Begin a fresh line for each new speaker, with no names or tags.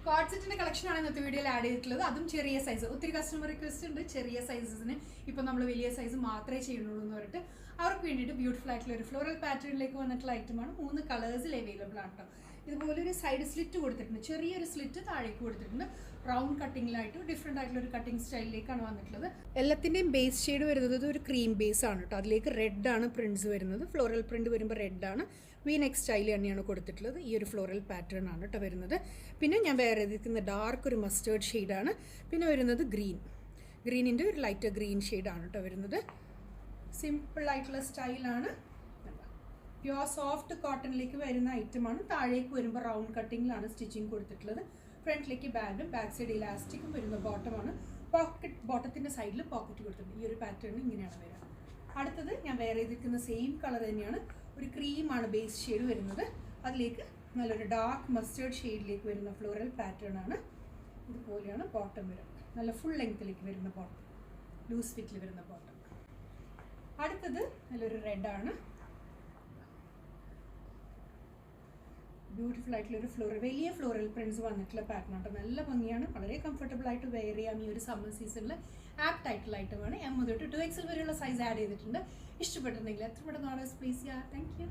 Code സെറ്റിന്റെ collection ആണ് ഇന്നത്തെ വീഡിയോയിൽ ആഡ് ചെയ്തിട്ടുള്ളത്. അതും ചെറിയ സൈസ്. ഒത്തിരി കസ്റ്റമർ റിക്വസ്റ്റ് ഉണ്ട് ചെറിയ സൈസസിന്. ഇപ്പം നമ്മൾ വലിയ സൈസ് മാത്രമേ ചെയ്യുന്നുള്ളൂ എന്ന് പറഞ്ഞിട്ട് അവർക്ക് വേണ്ടിയിട്ട് ബ്യൂട്ടിഫുൾ ആയിട്ടുള്ള ഒരു ഫ്ലോറൽ പാറ്റേണിലേക്ക് വന്നിട്ടുള്ള ഐറ്റമാണ്. 3 കളേഴ്സിൽ അവൈലബിൾ ആണ് കേട്ടോ. ഇതുപോലെ ഒരു സൈഡ് സ്ലിറ്റ് കൊടുത്തിട്ടുണ്ട്, ചെറിയൊരു സ്ലിറ്റ് താഴേക്ക് കൊടുത്തിട്ടുണ്ട്. റൗണ്ട് കട്ടിങ്ങിലായിട്ട് ഡിഫറെൻ്റ് ആയിട്ടുള്ള ഒരു കട്ടിങ് സ്റ്റൈലിലേക്കാണ് വന്നിട്ടുള്ളത്. എല്ലാത്തിൻ്റെയും ബേസ് ഷെയ്ഡ് വരുന്നത് ഒരു ക്രീം ബേസ് ആണ് കേട്ടോ. അതിലേക്ക് റെഡാണ് പ്രിൻറ്റ്സ് വരുന്നത്. ഫ്ലോറൽ പ്രിൻറ്റ് വരുമ്പോൾ റെഡാണ്. വി നെക്ക് സ്റ്റൈൽ തന്നെയാണ് കൊടുത്തിട്ടുള്ളത്. ഈ ഒരു ഫ്ലോറൽ പാറ്റേൺ ആണ് കേട്ടോ വരുന്നത്. പിന്നെ ഞാൻ വേറെ എഴുതിയിരിക്കുന്ന ഡാർക്ക് ഒരു മസ്റ്റേർഡ് ഷെയ്ഡാണ്. പിന്നെ വരുന്നത് ഗ്രീനിൻ്റെ ഒരു ലൈറ്റ് ഗ്രീൻ ഷെയ്ഡാണ് കേട്ടോ വരുന്നത്. സിമ്പിളായിട്ടുള്ള സ്റ്റൈലാണ്. പ്യുവർ സോഫ്റ്റ് കോട്ടണിലേക്ക് വരുന്ന ഐറ്റമാണ്. താഴേക്ക് വരുമ്പോൾ റൗണ്ട് കട്ടിങ്ങിലാണ് സ്റ്റിച്ചിങ് കൊടുത്തിട്ടുള്ളത്. ഫ്രണ്ടിലേക്ക് ബാൻഡും ബാക്ക് സൈഡ് ഇലാസ്റ്റിക്കും വരുന്ന ബോട്ടമാണ്. ബോട്ടത്തിൻ്റെ സൈഡിൽ പോക്കറ്റ് കൊടുത്തിട്ടുണ്ട്. ഈ ഒരു പാറ്റേണിൽ ഇങ്ങനെയാണ് വരിക. അടുത്തത് ഞാൻ വേറെ ചെയ്തിരിക്കുന്ന സെയിം കളർ തന്നെയാണ്. ഒരു ക്രീമാണ് ബേസ് ഷെയ്ഡ് വരുന്നത്. അതിലേക്ക് നല്ലൊരു ഡാർക്ക് മസ്റ്റേർഡ് ഷെയ്ഡിലേക്ക് വരുന്ന ഫ്ലോറൽ പാറ്റേൺ ആണ്. ഇതുപോലെയാണ് ബോട്ടം വരുന്നത്. നല്ല ഫുൾ ലെങ്ത്തിലേക്ക് വരുന്ന ബോട്ടം, ലൂസ് ഫിറ്റിൽ വരുന്ന ബോട്ടം. അടുത്തത് നല്ലൊരു റെഡാണ്. ബ്യൂട്ടിഫുൾ ആയിട്ടുള്ള ഒരു വലിയ ഫ്ലോറൽ പ്രിൻറ്റ്സ് വന്നിട്ടുള്ള പാറ്റേൺ ആട്ടോ. നല്ല ഭംഗിയാണ്. വളരെ കംഫർട്ടബിൾ ആയിട്ട് വെയർ ചെയ്യാം. ഈ ഒരു സമ്മർ സീസണിൽ ആപ്റ്റ് ആയിട്ടുള്ള ഐറ്റമാണ്. M മുതൽ 2XL വരെയുള്ള സൈസ് ആഡ് ചെയ്തിട്ടുണ്ട്. ഇഷ്ടപ്പെട്ടിട്ടുണ്ടെങ്കിൽ എത്ര പെട്ടെന്ന് ഓർഡേഴ്സ് പ്ലേസ് ചെയ്യുക. Thank you.